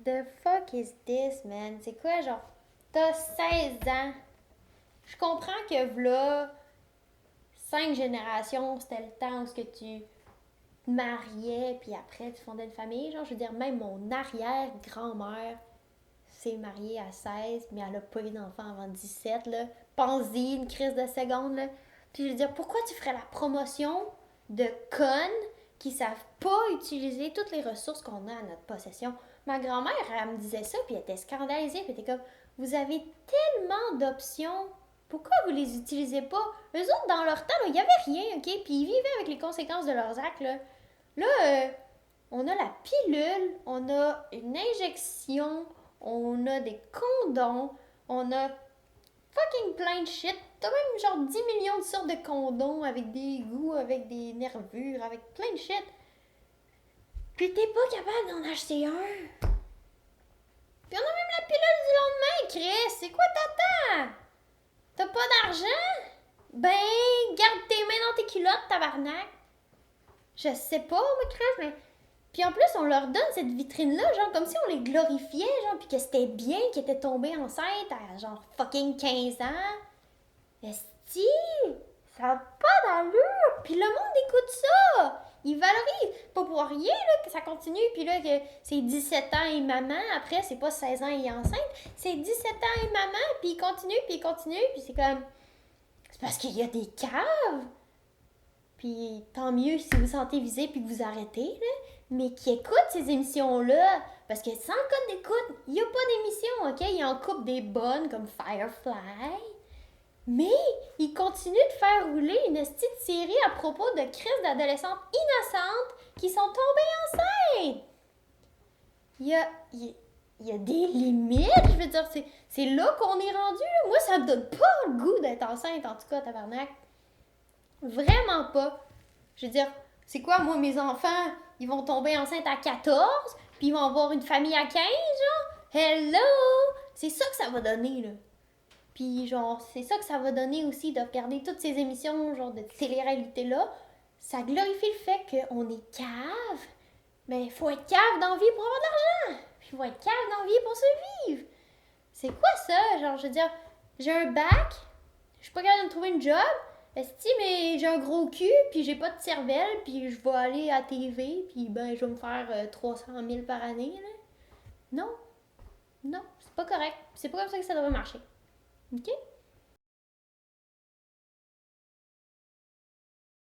The fuck is this, man? C'est quoi, genre, t'as 16 ans. Je comprends que v'là 5 générations, c'était le temps où ce que tu te mariais, puis après tu fondais une famille. Genre, je veux dire, même mon arrière-grand-mère s'est mariée à 16, mais elle a pas eu d'enfant avant 17, là. Pense-y, une crise de seconde, là. Puis je veux dire, pourquoi tu ferais la promotion de connes qui savent pas utiliser toutes les ressources qu'on a à notre possession? Ma grand-mère, elle me disait ça, puis elle était scandalisée, puis elle était comme, vous avez tellement d'options, pourquoi vous les utilisez pas? Eux autres, dans leur temps, il y avait rien, ok? Puis ils vivaient avec les conséquences de leurs actes, là. Là, on a la pilule, on a une injection, on a des condoms, on a fucking plein de shit. T'as même genre 10 millions de sortes de condoms avec des goûts, avec des nervures, avec plein de shit. Puis t'es pas capable d'en acheter un. Puis on a même la pilule du lendemain, Chris. C'est quoi t'attends? T'as pas d'argent? Ben, garde tes mains dans tes culottes, tabarnak. Je sais pas, moi, Chris, mais... Puis en plus, on leur donne cette vitrine-là, genre comme si on les glorifiait, genre, puis que c'était bien qu'ils étaient tombés enceintes à genre fucking 15 ans. Esti, ça a pas d'allure. Puis le monde écoute ça. Ils valorisent. Pas pour rien, là, que ça continue. Puis là, que c'est 17 ans et maman. Après, c'est pas 16 ans et enceinte. C'est 17 ans et maman. Puis ils continuent, puis ils continuent. Puis c'est comme... C'est parce qu'il y a des caves. Puis tant mieux si vous sentez visé puis que vous arrêtez, là. Mais qui écoutent ces émissions-là. Parce que sans code d'écoute, il n'y a pas d'émission, ok? Ils en coupent des bonnes comme Firefly. Mais ils continuent de faire rouler une petite série à propos de crises d'adolescentes innocentes qui sont tombées enceintes. Il y a des limites, je veux dire, c'est là qu'on est rendu. Là. Moi, ça me donne pas le goût d'être enceinte, en tout cas, tabarnak. Vraiment pas. Je veux dire, c'est quoi, moi, mes enfants, ils vont tomber enceintes à 14, puis ils vont avoir une famille à 15, genre? Hello! C'est ça que ça va donner, là. Puis, genre, c'est ça que ça va donner aussi de regarder toutes ces émissions, genre, de télé-réalité-là. Ça glorifie le fait qu'on est cave. Mais il faut être cave dans la vie pour avoir de l'argent. Puis il faut être cave dans la vie pour survivre. C'est quoi ça? Genre, je veux dire, j'ai un bac, je suis pas capable de me trouver une job. Esti, mais j'ai un gros cul, puis j'ai pas de cervelle, puis je vais aller à TV, puis ben, je vais me faire 300 000 par année, là. Non, non, c'est pas correct. C'est pas comme ça que ça devrait marcher. OK?